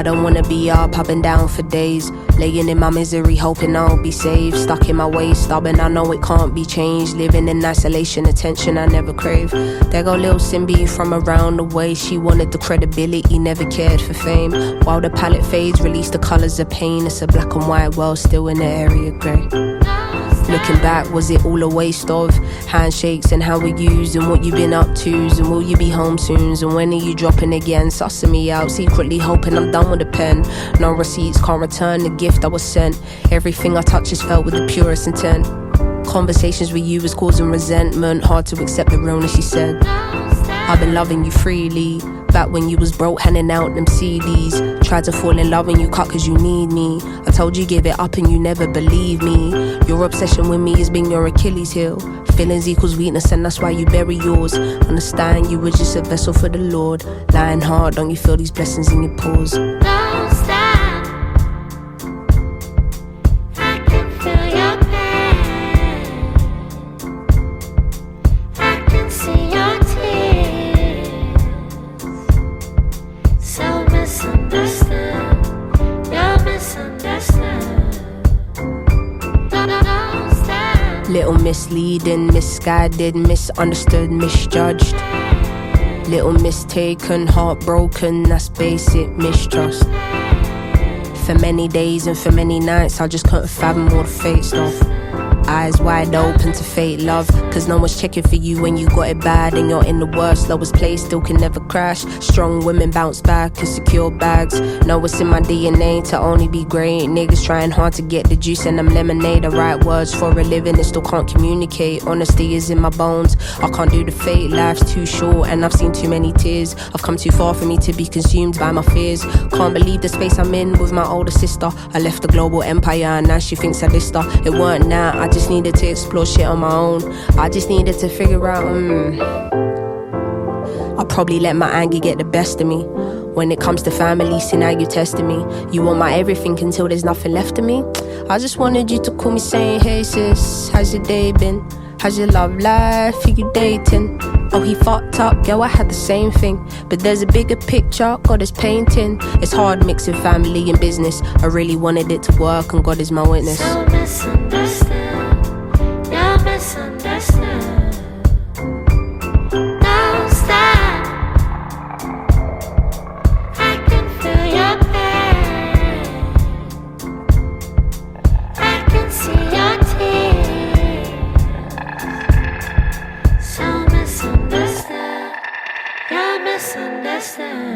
I don't wanna be up and down for days, laying in my misery, hoping I'll be saved. Stuck in my ways, stubborn, I know it can't be changed. Living in isolation, attention I never crave. There go Little Simz from around the way. She wanted the credibility, never cared for fame. While the palette fades, release the colours of pain. It's a black and white world, still in the area grey. Looking back, was it all a waste of handshakes and how we used and what you've been up to's and will you be home soon and when are you dropping again? Sussing me out, secretly hoping I'm done with the pen. No receipts, can't return the gift I was sent. Everything I touch is felt with the purest intent. Conversations with you was causing resentment. Hard to accept the realness, she said. I've been loving you freely. Back when you was broke, handing out them CDs. Tried to fall in love when you cut cause you need me. I told you give it up and you never believe me. Your obsession with me has been your Achilles heel. Feelings equals weakness and that's why you bury yours. Understand you were just a vessel for the Lord. Lying hard, don't you feel these blessings in your pores? Don't stop. I can feel your pain. I can see your tears. So misunderstood. You're misunderstood. Don't stop. Little misleading, misguided, misunderstood, misjudged. Little mistaken, heartbroken, that's basic mistrust. For many days and for many nights I just couldn't fathom all the fake stuff. Eyes wide open to fake love, cause no one's checking for you when you got it bad and you're in the worst, lowest place, still can never crash. Strong women bounce back and secure bags. Know it's in my DNA to only be great. Niggas trying hard to get the juice and them lemonade. I write words for a living and still can't communicate. Honesty is in my bones, I can't do the fake. Life's too short and I've seen too many tears. I've come too far for me to be consumed by my fears. Can't believe the space I'm in with my older sister. I left the global empire and now she thinks I dissed her. It weren't now, I just needed to explore shit on my own. I just needed to figure out I probably let my anger get the best of me. When it comes to family, see now you testing me. You want my everything until there's nothing left of me. I just wanted you to call me saying, hey sis, how's your day been? How's your love life? Who you dating? Oh, he fucked up, girl, I had the same thing. But there's a bigger picture, God is painting. It's hard mixing family and business. I really wanted it to work and God is my witness. So misunderstood. You're misunderstood. Don't stop. I can feel your pain. I can see your tears. So misunderstood. You're misunderstood.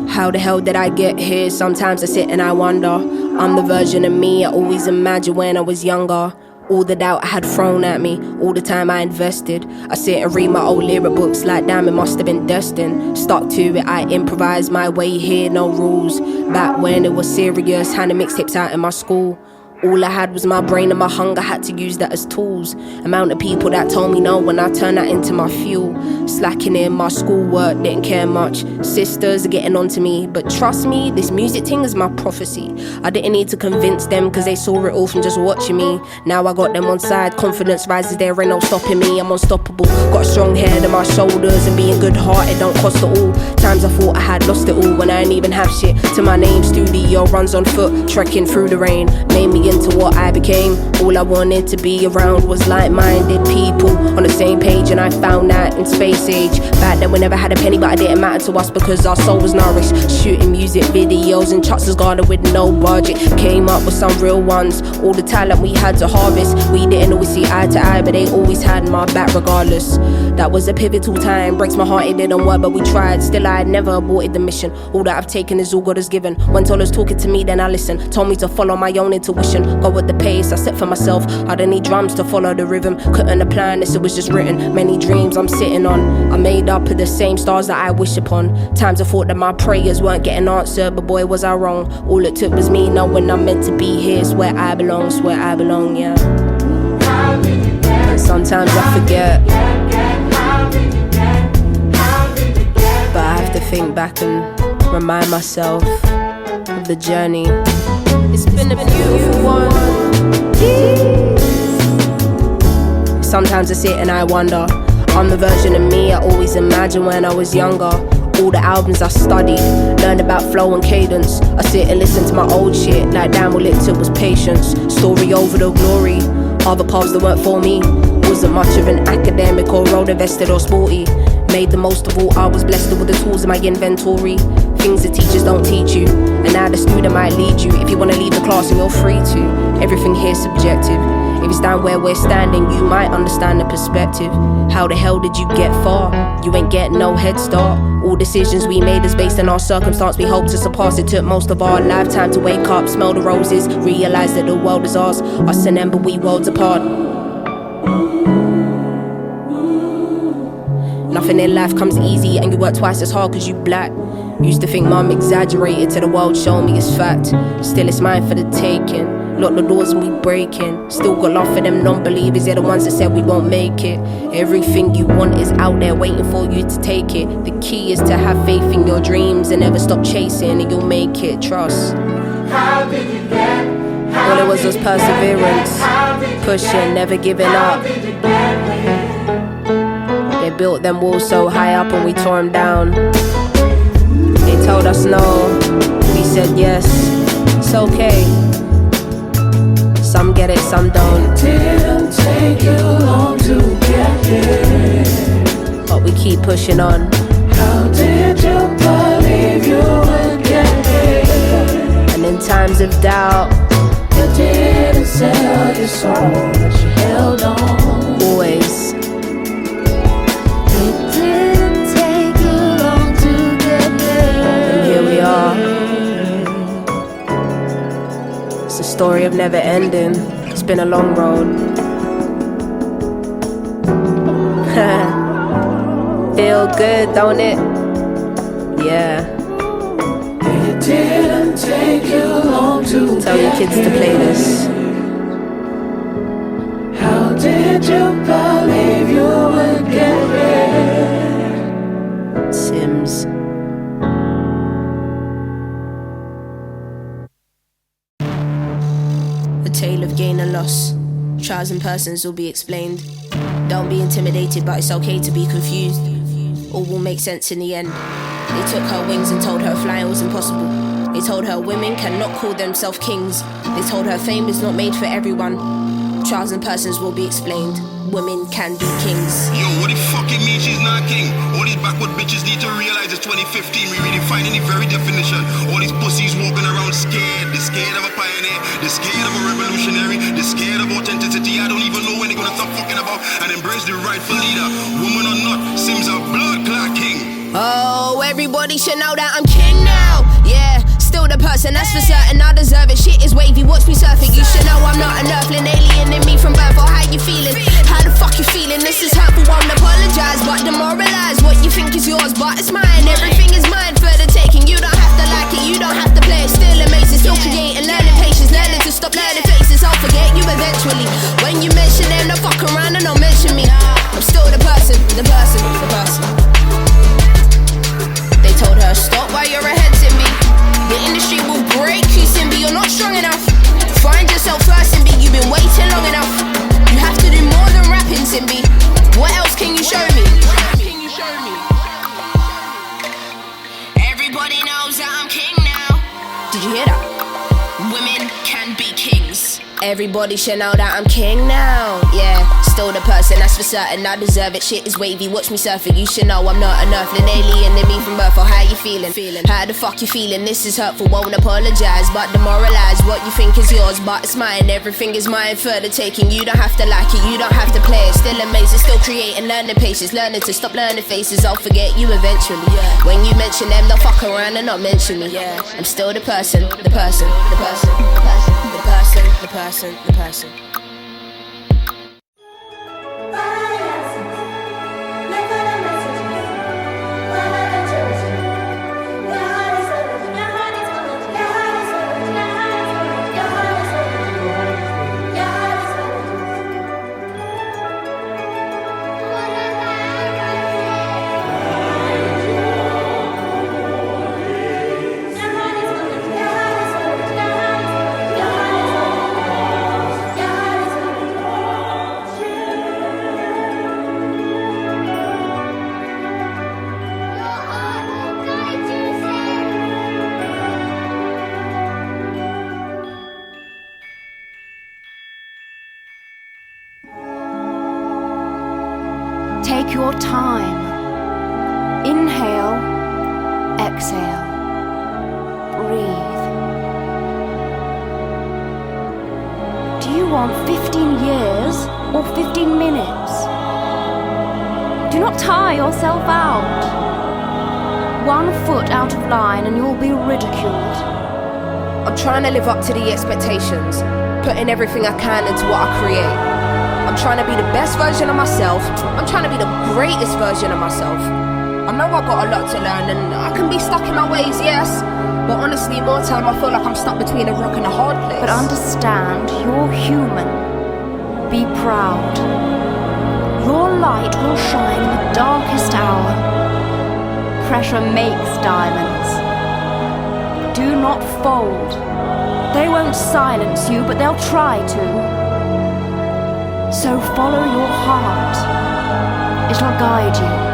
How the hell did I get here? Sometimes I sit and I wonder. I'm the version of me I always imagined when I was younger. All the doubt I had thrown at me, all the time I invested. I sit and read my old lyric books like damn, it must have been destined. Stuck to it, I improvised my way here, no rules. Back when it was serious, handing mixtapes out in my school. All I had was my brain and my hunger, had to use that as tools. Amount of people that told me no when I turned that into my fuel. Slacking in my schoolwork, didn't care much. Sisters are getting on to me, but trust me, this music thing is my prophecy. I didn't need to convince them cause they saw it all from just watching me. Now I got them on side, confidence rises, there ain't no stopping me. I'm unstoppable, got a strong head on my shoulders, and being good hearted don't cost it all. Times I thought I had lost it all when I ain't even have shit to my name. Studio runs on foot, trekking through the rain. Made me into what I became. All I wanted to be around was like-minded people on the same page, and I found that in space age. Back then we never had a penny, but it didn't matter to us because our soul was nourished. Shooting music videos in Chuck's garden with no budget. Came up with some real ones, all the talent we had to harvest. We didn't always see eye to eye, but they always had my back regardless. That was a pivotal time, breaks my heart it didn't work, but we tried. Still I had never aborted the mission. All that I've taken is all God has given. When Toller's talking to me then I listen. Told me to follow my own intuition, go with the pace I set for myself. I didn't need drums to follow the rhythm. Couldn't have planned this, it was just written. Many dreams I'm sitting on, I made up of the same stars that I wish upon. Times I thought that my prayers weren't getting answered, but boy was I wrong. All it took was me knowing I'm meant to be here. It's where I belong, it's where I belong, yeah. And sometimes I forget, but I have to think back and remind myself of the journey. It's been a beautiful one. Sometimes I sit and I wonder, I'm the version of me I always imagined when I was younger. All the albums I studied, learned about flow and cadence. I sit and listen to my old shit, like damn all it took was patience. Story over the glory, other paths that weren't for me. Wasn't much of an academic or road invested or sporty. Made the most of all I was blessed with the tools in my inventory. Things the teachers don't teach you, and now the student might lead you. If you wanna leave the class and you're free to, everything here's subjective. If you stand where we're standing, you might understand the perspective. How the hell did you get far? You ain't getting no head start. All decisions we made is based on our circumstance we hope to surpass. It took most of our lifetime to wake up, smell the roses, realize that the world is ours. Us and them, but we worlds apart. Nothing in life comes easy, and you work twice as hard cause you black. Used to think mum exaggerated till the world showed me it's fact. Still it's mine for the taking. Lock the doors and we breaking. Still got love for them non-believers, they're the ones that said we won't make it. Everything you want is out there waiting for you to take it. The key is to have faith in your dreams and never stop chasing, and you'll make it, trust. How did you get? All it was perseverance, pushing, never giving up. They built them walls so high up and we tore them down. They told us no, we said yes, it's okay. Some get it, some don't. It didn't take you long to get here, but we keep pushing on. How did you believe you would get here? And in times of doubt, you didn't sell your soul, but you held on. Always. It didn't take you long to get here, And here we are. It's a story of never ending. It's been a long road. Feel good, don't it? Yeah. it didn't take you long to Tell your kids to play this. How did you believe you would get here? Simz. A tale of gain and loss. Trials and persons will be explained. Don't be intimidated, but it's okay to be confused. All will make sense in the end. They took her wings and told her flying was impossible. They told her women cannot call themselves kings. They told her fame is not made for everyone. Trials and persons will be explained. Women can be kings. Yo, what the fuck it means she's not a king? All these backward bitches need to realize it's 2015. We really finding the very definition. All these pussies walking around scared. They're scared of a pioneer. They're scared of a revolutionary. They're scared of authenticity. I don't even know when they're gonna stop fucking about and embrace the rightful leader. Woman or not, Simz a blood clot king. Oh, everybody should know that I'm king now. Yeah, still the person, that's for certain. I deserve it. Shit is wavy, watch me surfing. You should know I'm not an earthling, alien in me from birth. Or how you feeling? How the fuck you feeling? This is hurtful, won't apologize, but demoralize. What you think is yours, but it's mine. Everything is mine for the taking. You don't have to like it, you don't have to play it. Still amazing, still creating, learning patience, learning to stop learning faces. I'll forget you eventually. When you mention them, don't fuck around and don't mention me. I'm still the person, the person, the person. They told her stop while you're ahead, Simbi. The industry will break you, Simbi. You're not strong enough. Find yourself first, Simbi. You've been waiting long enough. You have to do more Everybody should know that I'm king now. Yeah, still the person, that's for certain. I deserve it, shit is wavy, watch me surfing. You should know I'm not an earthling, alien to me from birth. Or how you feeling? How the fuck you feeling? This is hurtful, won't apologize, but demoralize what you think is yours, but it's mine. Everything is mine for the taking. You don't have to like it, you don't have to play it. Still amazing, still creating, learning patience, learning to stop learning faces. I'll forget you eventually. When you mention them, they'll fuck around and not mention me. I'm still the person, the person, the person, the person, the person, the person, the person. Take your time. Inhale, exhale, breathe. Do you want 15 years or 15 minutes? Do not tire yourself out. 1 foot out of line and you'll be ridiculed. I'm trying to live up to the expectations, putting everything I can into what I create. I'm trying to be the best version of myself. I'm trying to be the greatest version of myself. I know I've got a lot to learn and I can be stuck in my ways, yes. But honestly, more time I feel like I'm stuck between a rock and a hard place. But understand, you're human. Be proud. Your light will shine in the darkest hour. Pressure makes diamonds. Do not fold. They won't silence you, but they'll try to. So follow your heart. It'll guide you.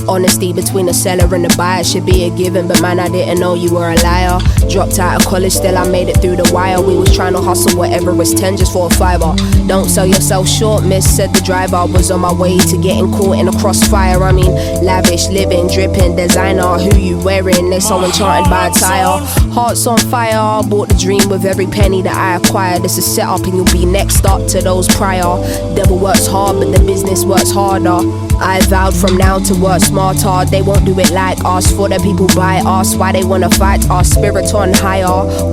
Honesty between the seller and the buyer should be a given, but man, I didn't know you were a liar. Dropped out of college, still I made it through the wire. We was trying to hustle whatever was 10 just for a fiver. Don't sell yourself short, miss, said the driver. Was on my way to getting caught in a crossfire. I mean, lavish, living, dripping, designer. Who you wearing? They so enchanted by attire. Hearts on fire, bought the dream with every penny that I acquired. This is set up and you'll be next up to those prior. Devil works hard, but the business works harder. I vowed from now to work smarter. They won't do it like us, for the people by us. Why they wanna fight us, spirit on higher.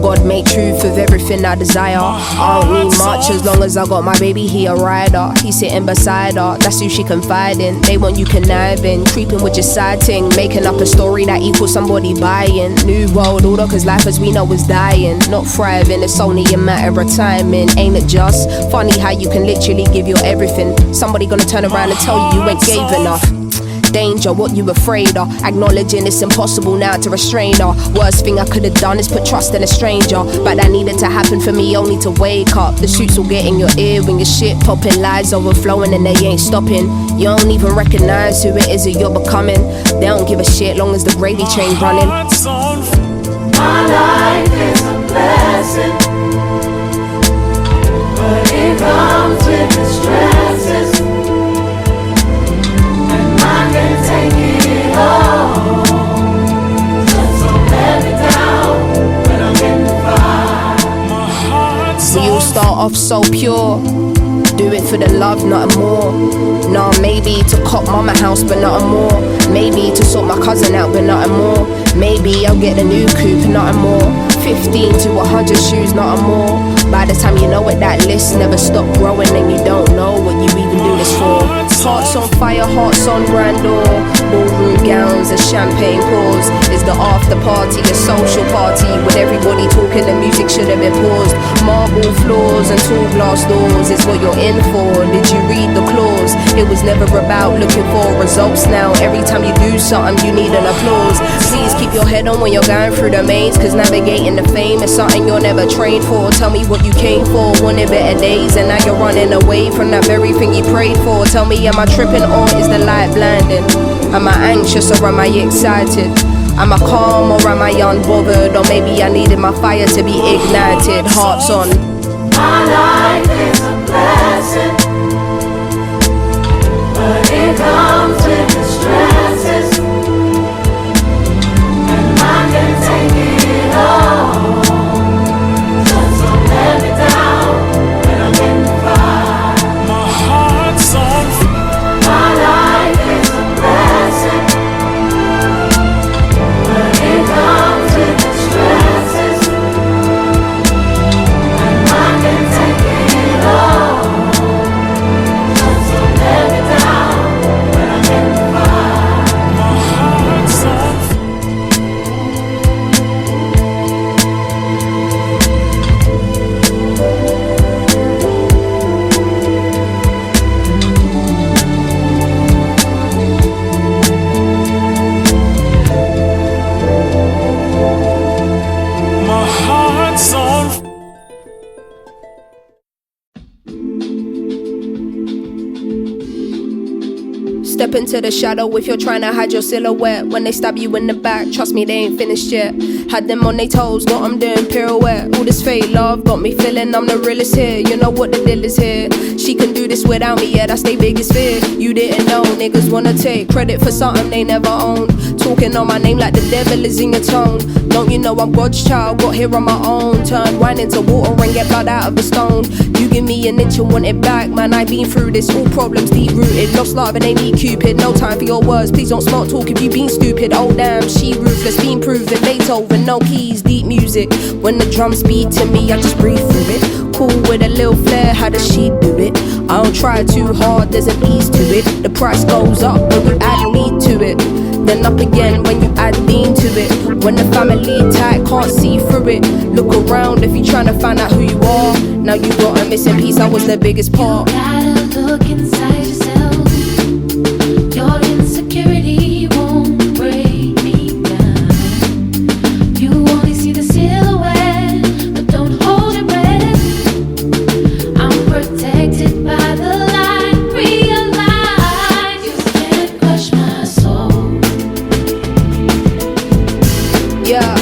God made truth of everything I desire. I don't need much as long as I got my baby, he a rider. He's sitting beside her, that's who she confide in. They want you conniving, creeping with your side ting, making up a story that equals somebody buying. New world order, cause life as we know is dying, not thriving. It's only a matter of timing, ain't it just funny how you can literally give your everything, somebody gonna turn around and tell you you ain't gave enough. danger, what you afraid of? Acknowledging it's impossible now to restrain her. Worst thing I could have done is put trust in a stranger, but that needed to happen for me only to wake up. The shoots will get in your ear when your shit popping, lies overflowing and they ain't stopping. You don't even recognize who it is that you're becoming. They don't give a shit long as the gravy train running. My life is a blessing, but it comes with the stresses, and I can't take it all. Just don't let me down when I'm in the fire. We all start off so pure, do it for the love, nothing more. Nah, maybe to cop mama house, but nothing more. Maybe to sort my cousin out, but nothing more. Maybe I'll get a new coupe, nothing more. 15 to 100 shoes, nothing more. By the time you know it, that list never stop growing, and you don't know what you even do this for. Hearts on fire, hearts on grandeur. Ballroom gowns and champagne pours. Is the after party a social party with everybody talking? The music should have been paused. Marble floors and tall glass doors is what you're in for. Did you read the clause? It was never about looking for results. Now every time you do something you need an applause. Please keep your head on when you're going through the maze, cause navigating the fame is something you're never trained for. Tell me what you came for, wanted better days, and now you're running away from that very thing you prayed for. Tell me, am I tripping or is the light blinding? Am I anxious or am I excited? Am I calm or am I unbothered? Or maybe I needed my fire to be ignited. Hearts on. My life is a blessing, but it comes with the stresses, and I can't take it all. Just don't let me down when I'm in the fire. My heart's on. My life is a blessing, but it comes with the stresses, and I can't take it all. Just don't let me down when I'm in the fire. My heart's on. My heart's on. Step into the shadow if you're trying to hide your silhouette. When they stab you in the back, trust me, they ain't finished yet. Had them on their toes, got them doing pirouette. All this fake love got me feeling I'm the realest here. You know what the deal is here. She can do this without me, yeah, that's their biggest fear. You didn't know, niggas wanna take credit for something they never owned. Talking on my name like the devil is in your tone. Don't you know I'm God's child, got here on my own. Turn wine into water and get blood out of the stone. You give me an inch and want it back, man, I been through this. All problems deep rooted, lost love and they need Cupid. No time for your words, please don't smart talk if you been stupid. Oh damn, she ruthless, been proven. Beethoven, no keys, deep music. When the drums beat to me, I just breathe through it. Cool with a little flair, how does she do it? I don't try too hard, there's an ease to it. The price goes up when you add need to it, then up again when you add lean to it. When the family tight, can't see through it. Look around if you're trying to find out who you are. Now you got a missing piece, I was the biggest part. You gotta look inside yourself. Your insecurity won't break me down. You only see the silhouette, but don't hold your breath. I'm protected by the light. Realize you can't crush my soul. Yeah,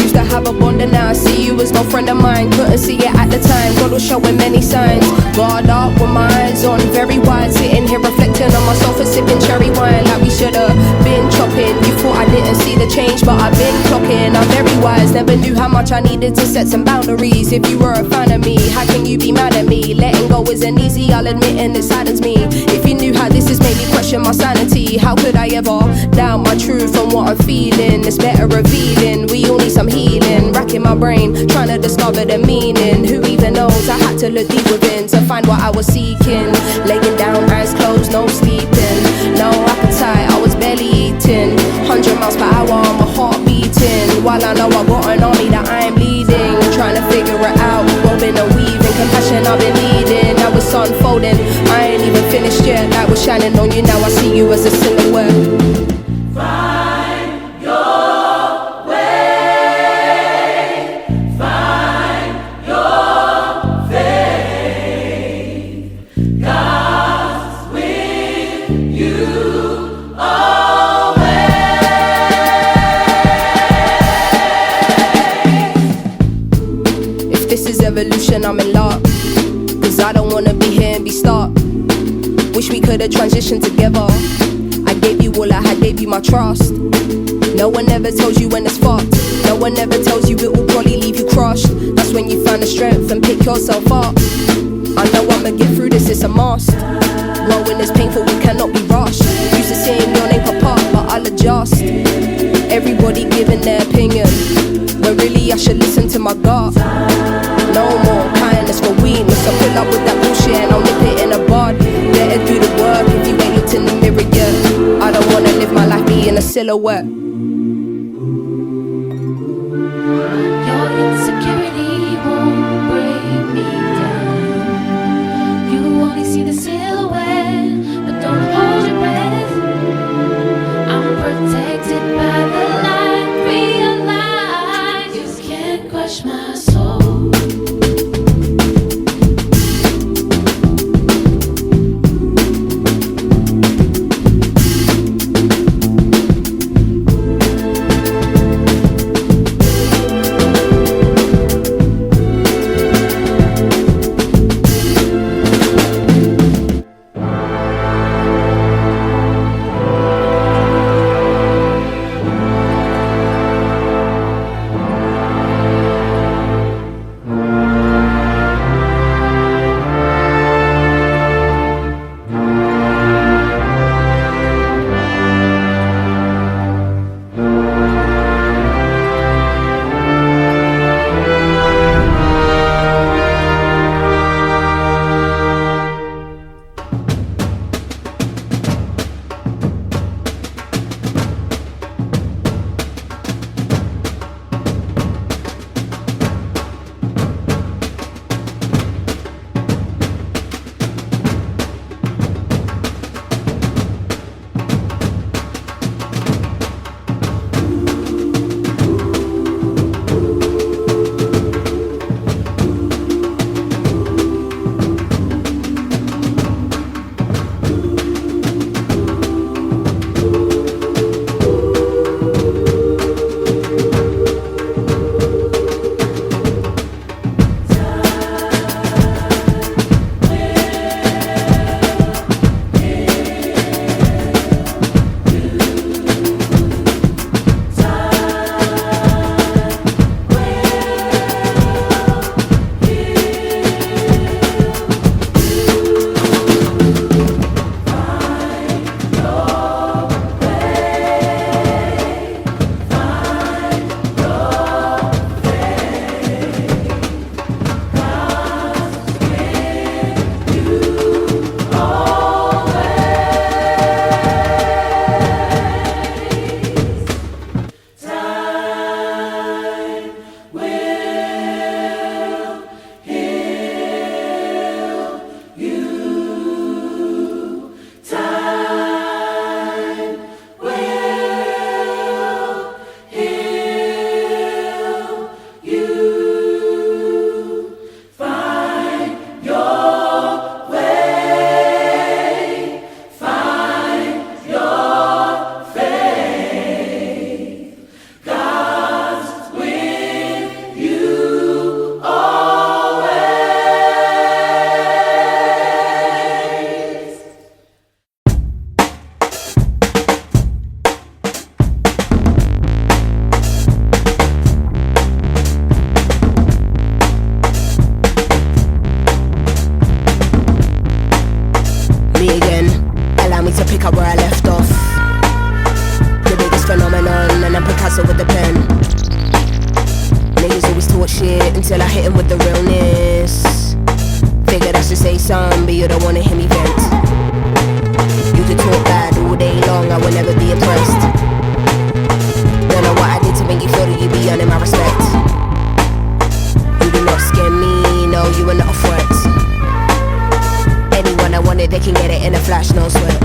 used to have a bond and now I see you as no friend of mine. Couldn't see it at the time, God was showing many signs. Guard up with my eyes on, very wide. Sitting here reflecting on myself and sipping cherry wine. Like we should've been chopping. You thought I didn't see the change, but I've been clocking. I'm very wise, never knew how much I needed to set some boundaries. If you were a fan of me, how can you be mad at me? Letting go isn't easy, I'll admit, and it saddens me. If you knew how this has made me question my sanity, how could I ever doubt my truth and what I'm feeling? It's better revealing, we all need some healing. Racking my brain, trying to discover the meaning. Who even knows, I had to look deep within to find what I was seeking. Laying down, eyes closed, no sleeping, no appetite, I was barely eating. 100 miles per hour, my heart beating. While I know I got an army that I am leading, trying to figure it out, woven and weaving. Compassion I've been needing, now it's unfolding. I ain't even finished yet, light was shining on you, now I see you as a silhouette. could've transitioned together. I gave you all I had, gave you my trust. No one ever tells you when it's fucked. No one ever tells you it will probably leave you crushed. That's when you find the strength and pick yourself up. I know I'ma get through this, it's a must. Growing is painful, we cannot be rushed. Used to seeing your name pop up, but I'll adjust. Everybody giving their opinion, when really I should listen to my gut. No more kindness for weakness. So pull up with that bullshit and I'll nip it in a bud. Better do the work if you ain't looked in the mirror yet. I don't wanna live my life being a silhouette. Your insecurity won't break me down. You only see the silhouette, but don't hold your breath. I'm protected by the light. Realize you can't crush my soul. Until I hit him with the realness. Figured I should say something, but you don't wanna hear me vent. You could talk bad all day long, I will never be impressed. Don't know what I did to make you feel that you be earning my respect. You do not scare me, no, you are not a threat. Anyone I wanted, they can get it in a flash, no sweat.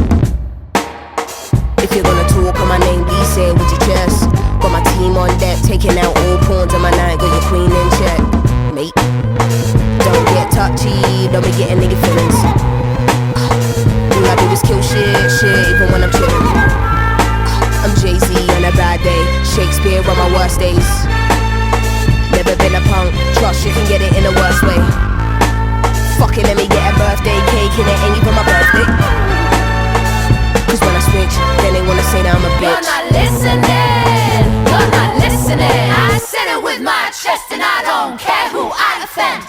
If you're gonna talk on my name, be say with your chest. Got my team on deck, taking out all pawns on my night. Got your queen in check, mate. Don't get touchy, don't be getting nigga feelings. All I do is kill shit, even when I'm chillin'. I'm Jay-Z on a bad day, Shakespeare on my worst days. Never been a punk, trust you can get it in the worst way. Fuck it, let me get a birthday cake and it ain't even my birthday. say that I'm a bitch. You're not listening. You're not listening. I said it with my chest and I don't care who I offend.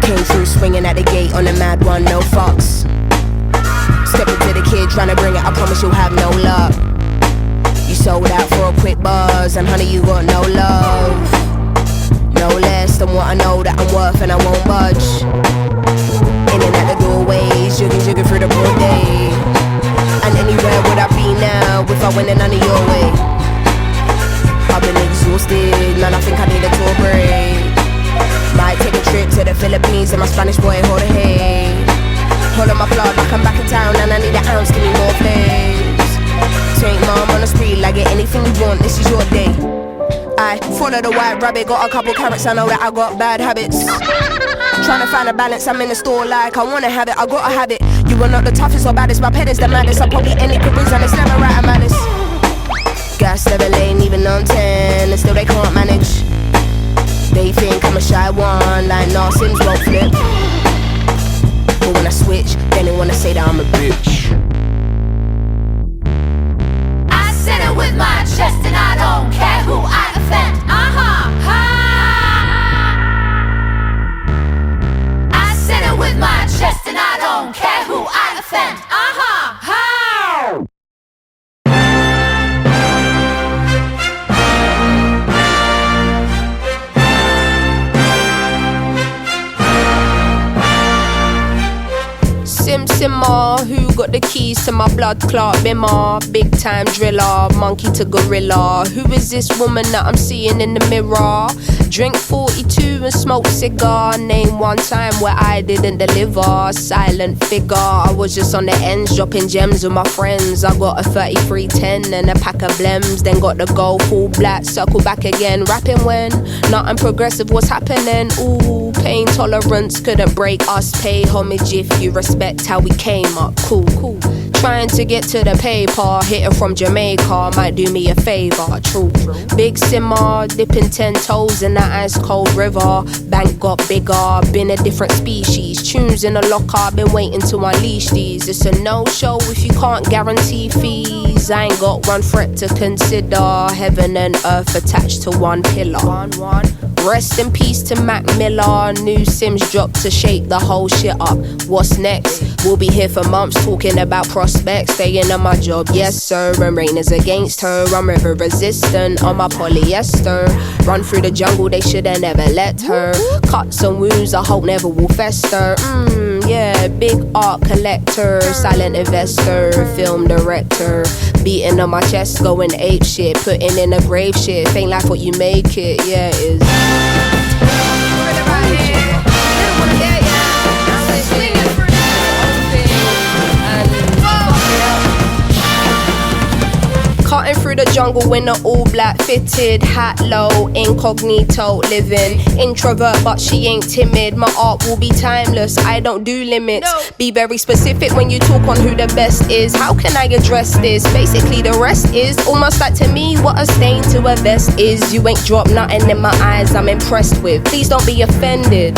Came through swinging at the gate on a mad one, no fucks. Stepping to the kid trying to bring it, I promise you'll have no luck. You sold out for a quick buzz, and honey, you got no love. No less than what I know that I'm worth, and I won't budge. In and out the doorways, jigging through the broad day. And anywhere would I be now if I went in none of your way? I've been exhausted, man, I think I need a tour break. Might take a trip to the Philippines and my Spanish boy hold a hay. Hold on my blood like I'm back in town and I need an ounce, give me more flames. Take mom on the street, like get anything you want, this is your day. I follow the white rabbit, got a couple carrots, I know that I got bad habits. Trying to find a balance, I'm in the store like I wanna have it, I gotta have it. You are not the toughest or baddest, my pet is the maddest. I probably any careers and it's never right, I'm honest. Gas level ain't even on 10, and still they can't manage. They think I'm a shy one, like nah, Simz won't flip. But when I switch, then they wanna say that I'm a bitch. I said it with my chest and I don't care who I offend. I said it with my chest and I don't care who I offend. Simmer, who got the keys to my blood clot bimmer? Big time driller, monkey to gorilla. Who is this woman that I'm seeing in the mirror? Drink 42 and smoke cigar. Name one time where I didn't deliver. Silent figure, I was just on the ends dropping gems with my friends. I got a 3310 and a pack of blems. Then got the gold full black, circle back again. Rapping when nothing progressive was happening. Ooh, pain tolerance couldn't break us. Pay homage if you respect how we came up, cool. Trying to get to the paper, hitting from Jamaica might do me a favor, true. Big simmer, dipping 10 toes in the ice cold river. Bank got bigger, been a different species. Tunes in the locker, been waiting to unleash these. It's a no-show if you can't guarantee fees. I ain't got one threat to consider. Heaven and earth attached to one pillar. Rest in peace to Mac Miller. New Simz dropped to shake the whole shit up. What's next? We'll be here for months talking about prospects. Staying on my job, yes sir. And rain is against her. I'm river resistant on my polyester. Run through the jungle, they shoulda never let her. Cuts and wounds I hope never will fester. Yeah, big art collector, silent investor, film director. Beating on my chest, going ape shit, putting in a grave shit. Ain't like what you make it, yeah it is. Cutting through the jungle in an all black fitted hat low, incognito living. Introvert but she ain't timid. My art will be timeless, I don't do limits. Be very specific when you talk on who the best is. How can I address this? Basically the rest is almost like to me what a stain to a vest is. You ain't dropped nothing in my eyes I'm impressed with. Please don't be offended,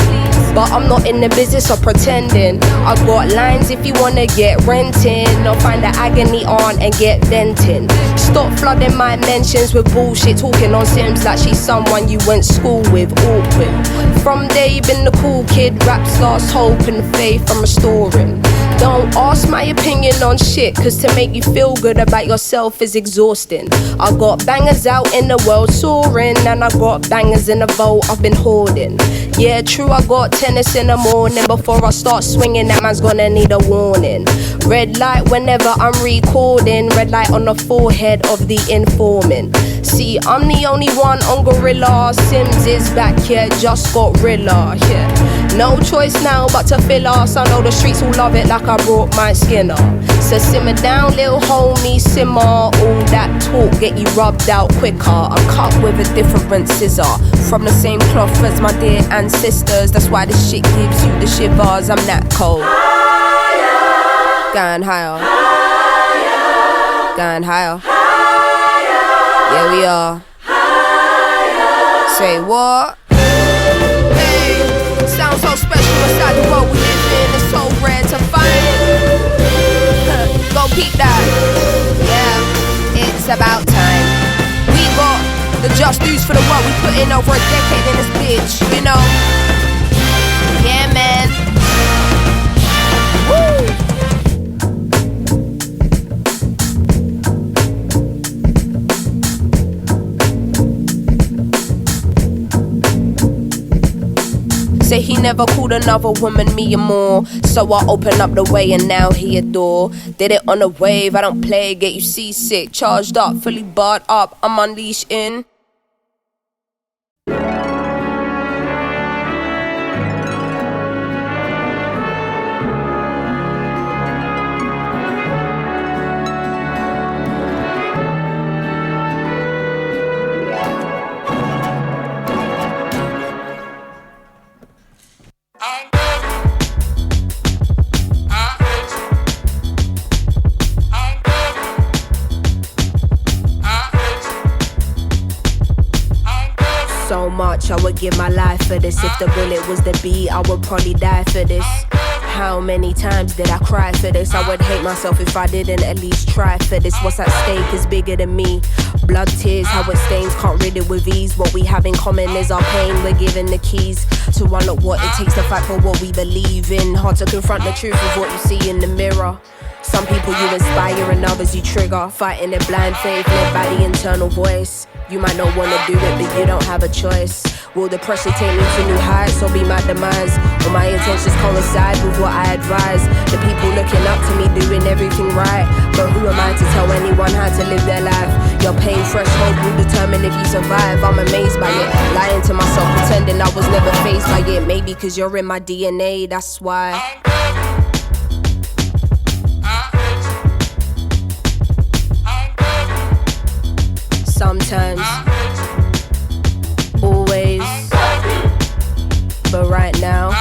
but I'm not in the business of pretending. I got lines if you wanna get renting, or find the agony on and get venting. Stop flooding my mentions with bullshit, talking on Simz like she's someone you went school with. Awkward. From day been the cool kid, raps lost hope and faith I'm restoring. Don't ask my opinion on shit, cause to make you feel good about yourself is exhausting. I got bangers out in the world soaring, and I got bangers in the vault I've been hoarding. Yeah true, I got tennis in the morning. Before I start swinging, that man's gonna need a warning. Red light whenever I'm recording, red light on the forehead of the informant. See, I'm the only one on Gorilla. Simz is back here, just got Rilla, yeah. No choice now but to fill us. I know the streets will love it like I brought my skinner. So simmer down, little homie, simmer. All that talk get you rubbed out quicker. I'm cut with a different scissor, from the same cloth as my dear ancestors. That's why this shit gives you the shivers. I'm that cold. Higher. Going higher. Higher. Going higher. Higher. Yeah, we are. Higher. Say what? Sounds so special inside the world we live in. It's so rare to find. been over a decade in this bitch, you know. Yeah, man. Woo! Say he never called another woman me and more. So I open up the way and now he adore. Did it on a wave, I don't play, get you seasick. Charged up, fully barred up, I'm unleashed in. So much, I would give my life for this. If the bullet was the beat, I would probably die for this. How many times did I cry for this? I would hate myself if I didn't at least try for this. What's at stake is bigger than me. Blood, tears, how it stains, can't rid it with ease. What we have in common is our pain. We're given the keys to unlock what it takes to fight for what we believe in. Hard to confront the truth of what you see in the mirror. Some people you inspire and others you trigger. Fighting in blind faith led by the internal voice. You might not wanna do it, but you don't have a choice. Will the pressure take me to new heights or be my demise? Will my intentions coincide with what I advise? The people looking up to me doing everything right, but who am I to tell anyone how to live their life? Your pain threshold will determine if you survive. I'm amazed by it, lying to myself, pretending I was never faced by it. Maybe cause you're in my DNA, that's why. Sometimes, always, but right now,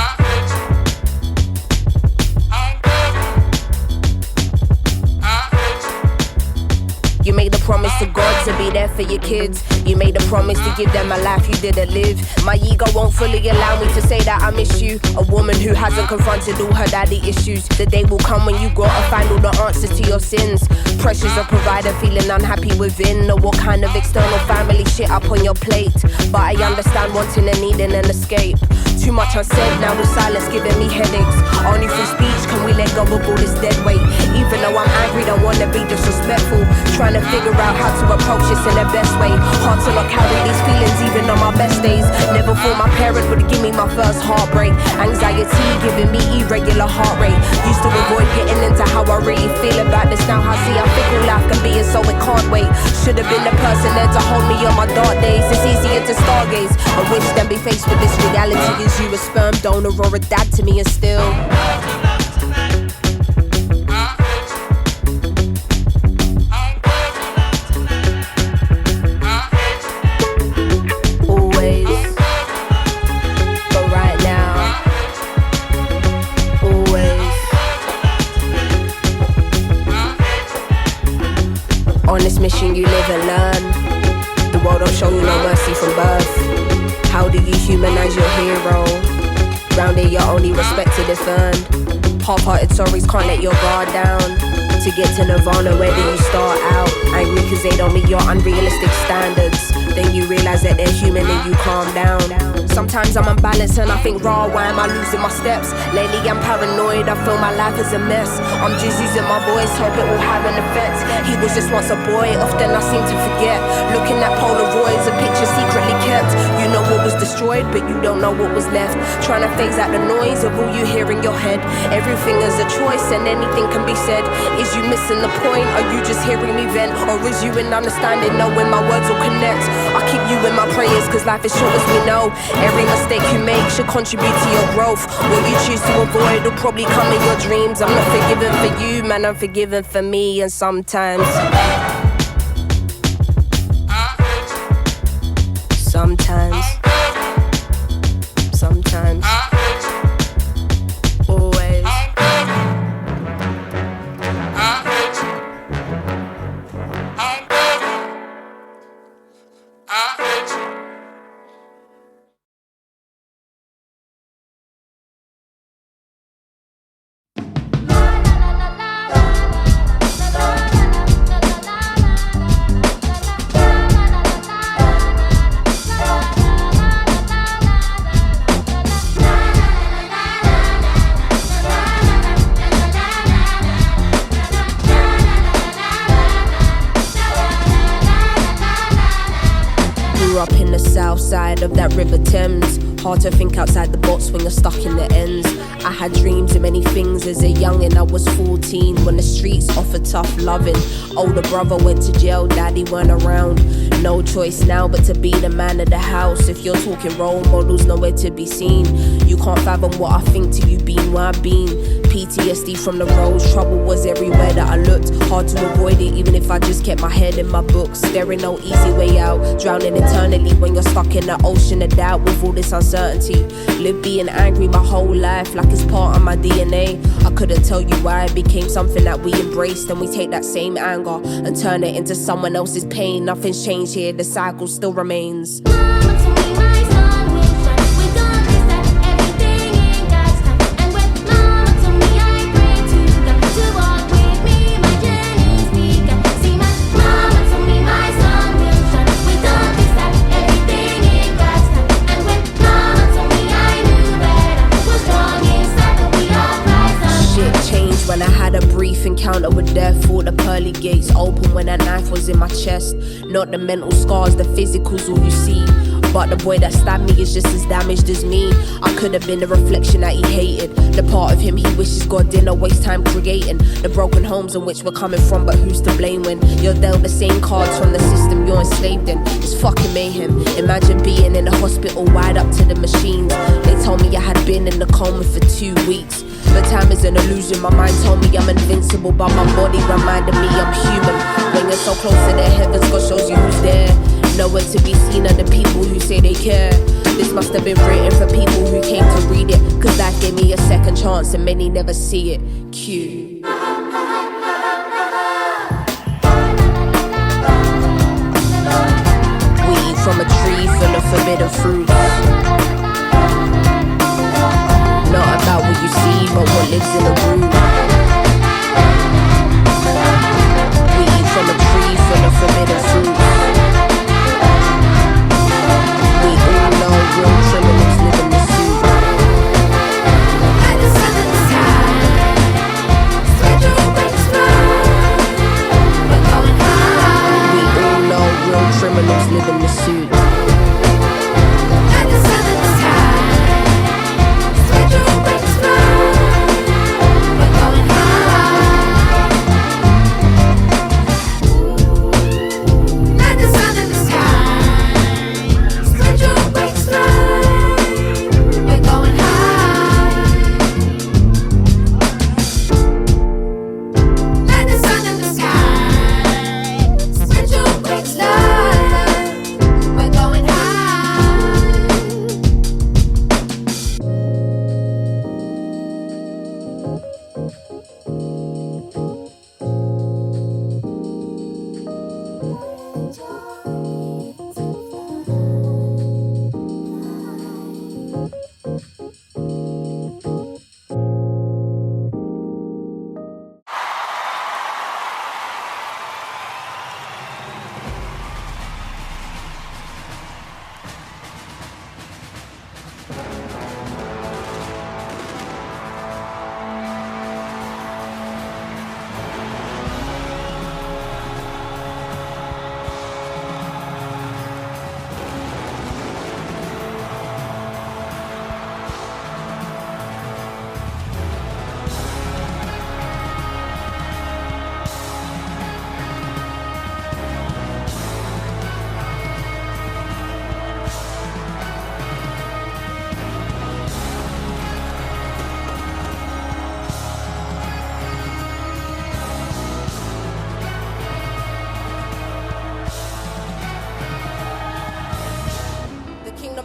you made a promise to God to be there for your kids. You made a promise to give them a life you didn't live. My ego won't fully allow me to say that I miss you. A woman who hasn't confronted all her daddy issues. The day will come when you gotta find all the answers to your sins. Pressures of provider, feeling unhappy within. Know what kind of external family shit up on your plate. But I understand wanting and needing an escape. Too much unsaid, now the silence giving me headaches. Only through speech can we let go of all this dead weight. Even though I'm angry, don't wanna be disrespectful. Trying to figure out how to approach this in the best way. Hard to not carry these feelings even on my best days. Never thought my parents would give me my first heartbreak. Anxiety giving me irregular heart rate. Used to avoid getting into how I really feel about this. Now I see how fickle life can be and so it can't wait. Should've been the person there to hold me on my dark days. It's easier to stargaze and wish than be faced with this reality. Is you a sperm donor or a dad to me and still on this mission you live and learn. The world don't show you no mercy from birth. How do you humanize your hero? Round here you're only respected if earned. Half-hearted sorries can't let your guard down. To get to Nirvana, where do you start out? Angry cause they don't meet your unrealistic standards. Then you realize that they're human and you calm down. Sometimes I'm unbalanced and I think, raw, why am I losing my steps? Lately I'm paranoid, I feel my life is a mess. I'm just using my voice, hope it will have an effect. He was just once a boy, often I seem to forget. Looking at Polaroids, a picture secretly kept. You know what was destroyed, but you don't know what was left. Trying to phase out the noise of all you hear in your head. Everything is a choice and anything can be said. Is you missing the point? Are you just hearing me vent? Or is you in understanding, knowing my words will connect? I keep you in my prayers cause life is short as we know. Every mistake you make should contribute to your growth. What you choose to avoid will probably come in your dreams. I'm not forgiven for you, man, I'm forgiven for me. And sometimes Sometimes always the south side of that River Thames. Hard to think outside the box when you're stuck in the ends. I had dreams of many things as a youngin'. I was 14 when the streets offered tough loving. Older brother went to jail, daddy weren't around. No choice now but to be the man of the house. If you're talking role models, nowhere to be seen. You can't fathom what I think till you been where I've been. PTSD from the roads, trouble was everywhere that I looked. Hard to avoid it even if I just kept my head in my books. There ain't no easy way out, drowning eternally when you're stuck in the ocean of doubt with all this uncertainty. Live being angry my whole life like it's part of my DNA. I couldn't tell you why it became something that we embraced, and we take that same anger and turn it into someone else's pain. Nothing's changed here, the cycle still remains. When I had a brief encounter with death, all the pearly gates open when that knife was in my chest. Not the mental scars, the physical's all you see. But the boy that stabbed me is just as damaged as me. I could have been the reflection that he hated, the part of him he wishes God didn't waste time creating. The broken homes in which we're coming from, but who's to blame when you're dealt the same cards from the system you're enslaved in? It's fucking mayhem. Imagine being in a hospital wired up to the machines. They told me I had been in the coma for 2 weeks. But time is an illusion, my mind told me I'm invincible, but my body reminded me I'm human. When you're so close to the heavens, God shows you who's there. Nowhere to be seen are the people who say they care. This must have been written for people who came to read it, cause life gave me a second chance and many never see it. Q. We eat from a tree full of forbidden fruits. Not about what you see, but what lives in the room. We eat from a tree full of forbidden fruits. We all know real criminals live in the suit. Like the sun in the sky, spread your wings wide. We're going high. We all know real criminals live in the suit. Like the sun in the sky.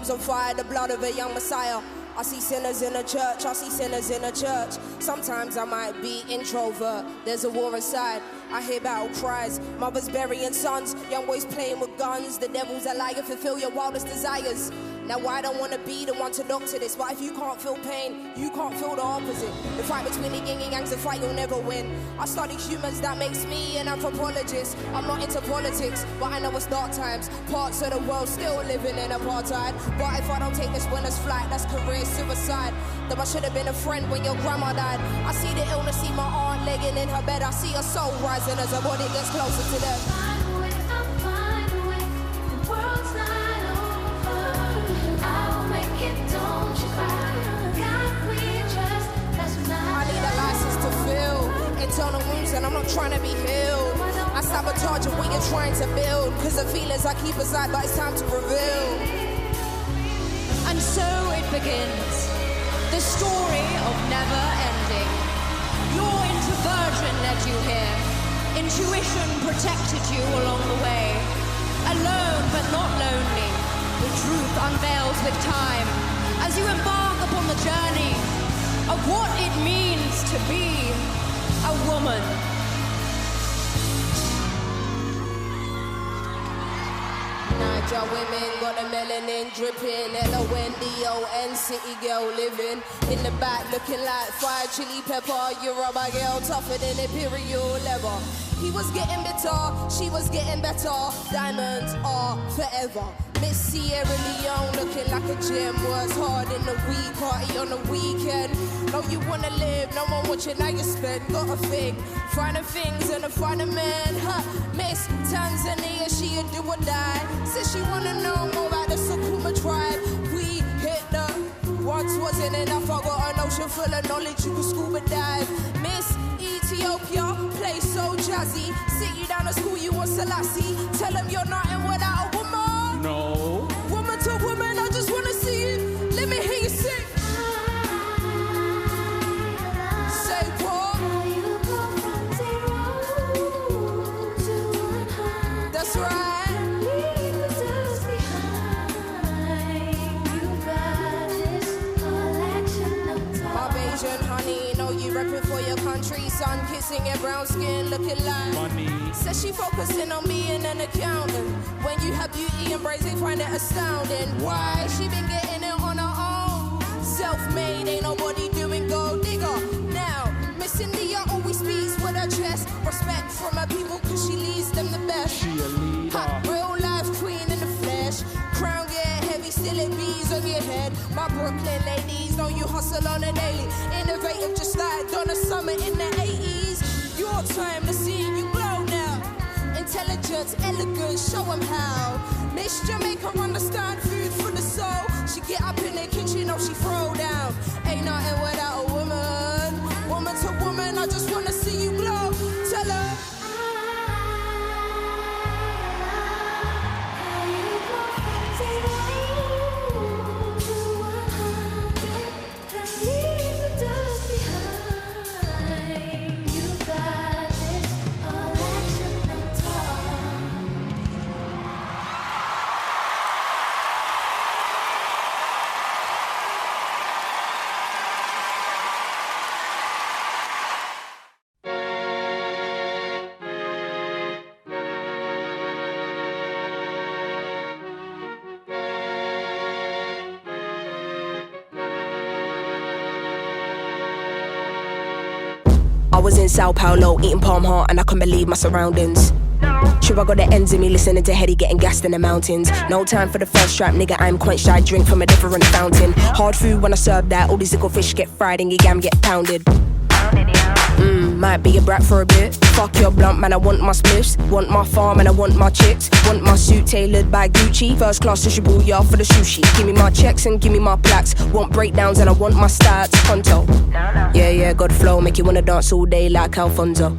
On fire, the blood of a young Messiah. I see sinners in a church, I see sinners in a church. Sometimes I might be introvert, there's a war inside. I hear battle cries, mothers burying sons, young boys playing with guns. The devil's a liar, fulfill your wildest desires. Now I don't want to be the one to doctor this, but if you can't feel pain, you can't feel the opposite. The fight between the yin and yang's a fight you'll never win. I study humans, that makes me an anthropologist. I'm not into politics, but I know it's dark times. Parts of the world still living in apartheid. But if I don't take this winner's flight, that's career suicide. Then I should have been a friend when your grandma died. I see the illness, see my aunt laying in her bed. I see her soul rising as her body gets closer to death. Find a way, I'll find a way. The world's not over. internal wounds and I'm not trying to be healed. I sabotage what you're trying to build, cause the feelings I keep aside, but it's time to reveal. And so it begins, the story of never ending. Your introversion led you here. Intuition protected you along the way. Alone but not lonely, the truth unveils with time as you embark upon the journey of what it means to be a woman. Niger women got the melanin dripping, lhou, city girl living in the back looking like fried chili pepper. You're a bad girl tougher than imperial leather. He was getting bitter, she was getting better. Diamonds are forever. Miss Sierra Leone looking like a gym. Works hard in the week, party on the weekend. Know you wanna live, no one watching how you spend. Got a thing, finding things and finding men. Miss Tanzania, she a do or die. Says she wanna know more about the Sukuma tribe. We hit the once wasn't enough. I got an ocean full of knowledge, you can scuba dive. Miss Ethiopia, play so jazzy. Sit you down at school, you want Selassie. Tell them you're nothing without a woman. No. Woman to woman, I just wanna see you. Let me hear you sing. Say what? That's right. Barbadian honey, know you reppin' for your country. Sun kissing your brown skin, looking like Money. says she focusing on being an accountant. When you have beauty and brains, they find it astounding. Why? She been getting it on her own. Self-made, ain't nobody doing gold digger. Now, Miss India always speaks with her chest. Respect from her people, cause she leads them the best. She a leader. Hot, real life queen in the flesh. Crown get heavy, still it bees on your head. My Brooklyn ladies know you hustle on a daily. Innovative just like Donna Summer in the 80s. Your time to see you glow now. Intelligence, elegance, show them how. Miss Jamaica understand food for the soul. She get up in the kitchen, oh she throw down. Ain't nothing without a woman. Woman to woman, I just wanna see you glow. Tell her. I was in Sao Paulo, eating palm heart, and I couldn't believe my surroundings. Sure, I got the ends of me listening to Hetty getting gassed in the mountains. No time for the first strap, nigga, I'm quite shy. Drink from a different fountain. Hard food when I serve that. All these little fish get fried and your yam get pounded. Might be a brat for a bit. Fuck your blunt, man, I want my spliffs. Want my farm and I want my chicks. Want my suit tailored by Gucci. First class sushi booyah for the sushi. Give me my checks and give me my plaques. Want breakdowns and I want my stats. Pronto. Yeah, got flow. Make you wanna dance all day like Alfonso.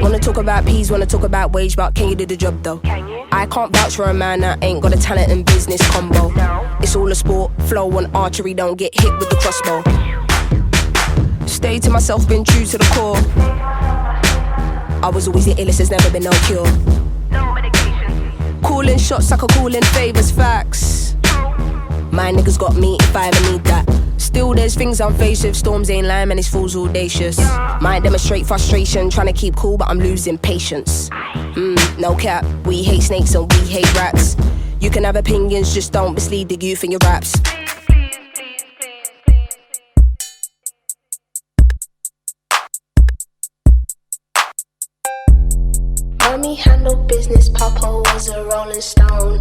Wanna talk about peas, wanna talk about wage, but can you do the job though? I can't vouch for a man that ain't got a talent and business combo. It's all a sport. Flow and archery, don't get hit with the crossbow. Stay to myself, been true to the core. I was always the illest, there's never been no cure. No medication. Calling shots like a calling favors, facts. My niggas got me if I ever need that. Still there's things I'm faced with, storms ain't lying and it's fools audacious. Might demonstrate frustration, trying to keep cool but I'm losing patience. No cap, we hate snakes and we hate rats. You can have opinions, just don't mislead the youth in your raps. Mommy handled business, Papa was a rolling stone.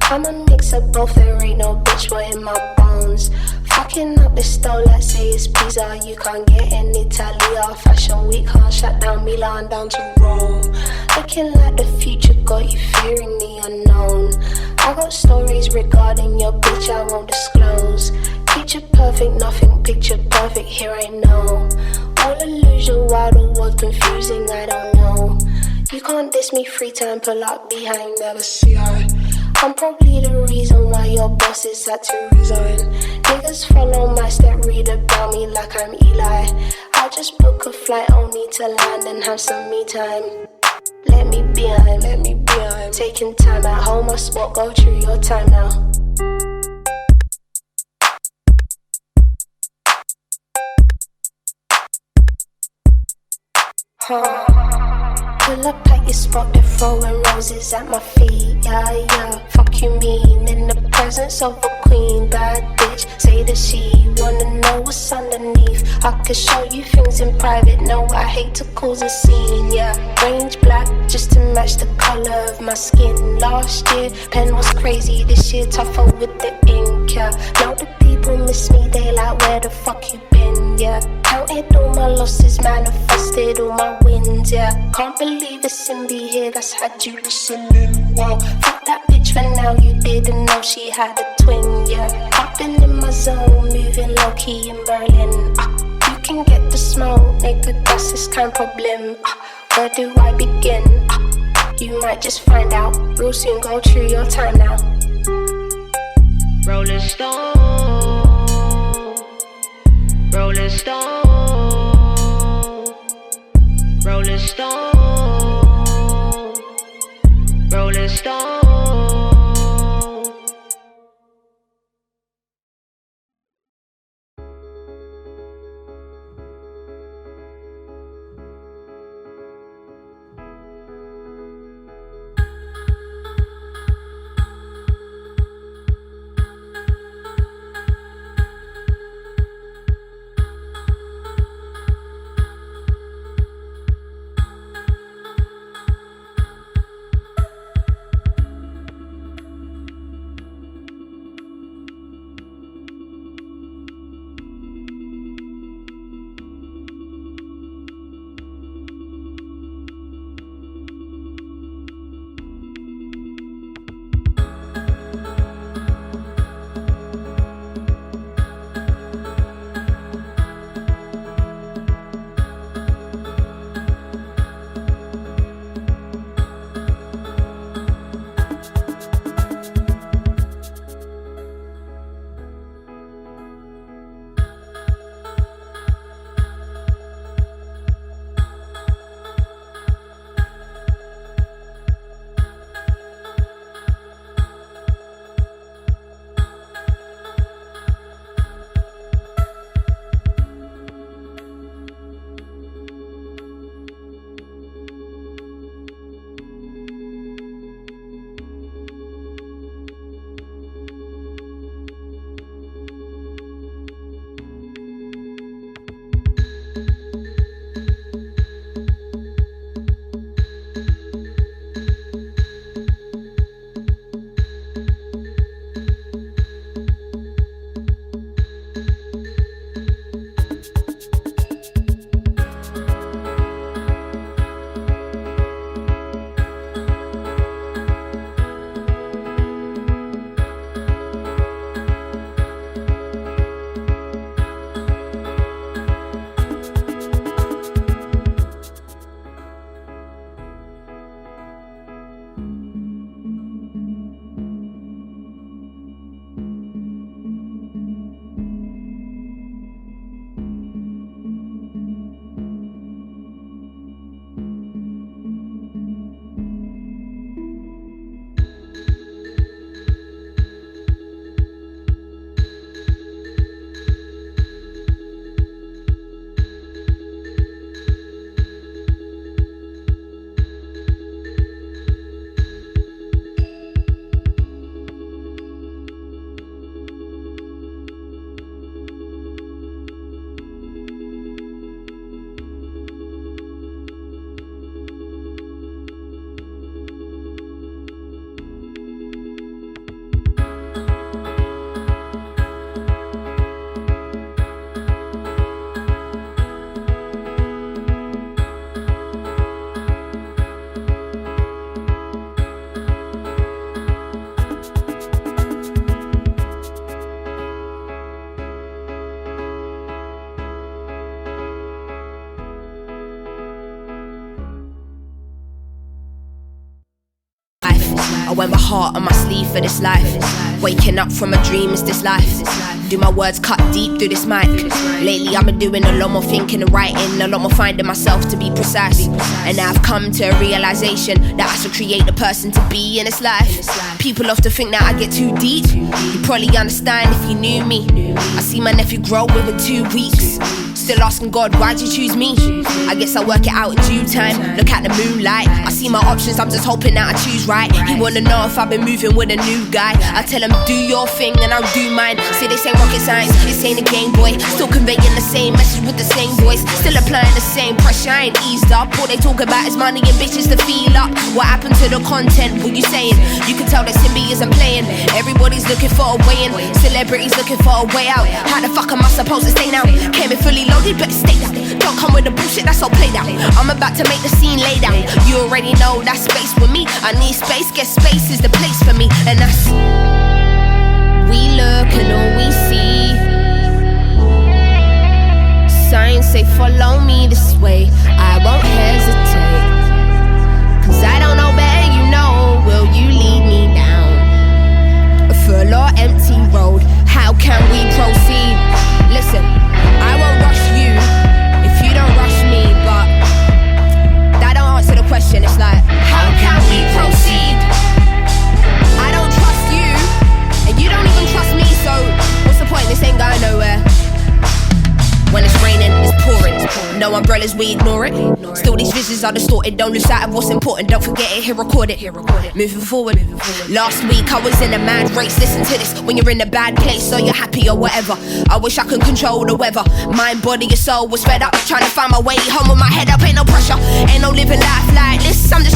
I'm a mix of both, there ain't no bitch boy in my bones. Fucking up the stove like say it's pizza, you can't get in Italy. Our fashion week can't shut down Milan down to Rome. Looking like the future got you fearing the unknown. I got stories regarding your bitch I won't disclose. Picture perfect, nothing picture perfect, here I know. All illusion while the world's confusing, I don't know. You can't diss me free time, pull up behind, never see I. I'm probably the reason why your bosses had to resign. Niggas follow my step, read about me like I'm Eli. I'll just book a flight only to land and have some me time. Let me be on, taking time at home, I spot, go through your time now. Pull up at your spot, they're throwing roses at my feet. Yeah, yeah, fuck you mean. In the presence of a queen, bad bitch, say that she wanna know what's underneath. I could show you things in private, no, I hate to cause a scene. Yeah, range black just to match the color of my skin. Last year, pen was crazy, this year tougher with the ink. Yeah, now the people miss me, they like, where the fuck you been? Yeah, counted all my losses, manifested all my wins. Yeah, can't believe the Simz-Year here, that's had you listening. Wow, fuck that bitch for now, you didn't know she had a twin. Yeah, I've been in my zone, moving low key in Berlin. You can get the smoke, nigga, that's this kind of problem. Where do I begin? You might just find out, real soon, go through your time now. Rolling Stone, Rolling Stone, Rolling Stone, Rolling Stone. I wear my heart on my sleeve for this life. Waking up from a dream is this life. Do my words cut deep through this mic? Lately I've been doing a lot more thinking and writing, a lot more finding myself to be precise. And now I've come to a realization that I should create the person to be in this life. People often think that I get too deep. You probably understand if you knew me. I see my nephew grow within 2 weeks. Still asking God, why'd you choose me? I guess I'll work it out in due time. Look at the moonlight, I see my options, I'm just hoping that I choose right. He wanna know if I've been moving with a new guy. I tell him, do your thing and I'll do mine. Say this ain't rocket science, this ain't a Game Boy. Still conveying the same message with the same voice. Still applying the same pressure, I ain't eased up. All they talk about is money and bitches to feel up. What happened to the content, what you saying? You can tell that Simbi isn't playing. Everybody's looking for a way in, celebrities looking for a way out. How the fuck am I supposed to stay now? Came in fully loaded, better stay down. Don't come with the bullshit, that's all played out. I'm about to make the scene laid out. You already know that space with me. I need space, guess space is the place for me. And that's we look and all we see. Signs say follow me this way. I won't hesitate, cause I don't know better, you know. Will you lead me down a full or empty road? How can we proceed? Listen, I won't rush you if you don't rush me, but that don't answer the question. It's like, how can we proceed? I don't trust you, and you don't even trust me, so what's the point? This ain't going nowhere. When it's raining, it's pouring. No umbrellas, we ignore it. Still these visions are distorted. Don't lose sight of what's important. Don't forget it, here record it. Moving forward. Last week I was in a mad race. Listen to this, when you're in a bad place or you're happy or whatever. I wish I could control the weather. Mind, body, and soul was fed up. Trying to find my way home with my head up. Ain't no pressure, ain't no living life like this. I'm just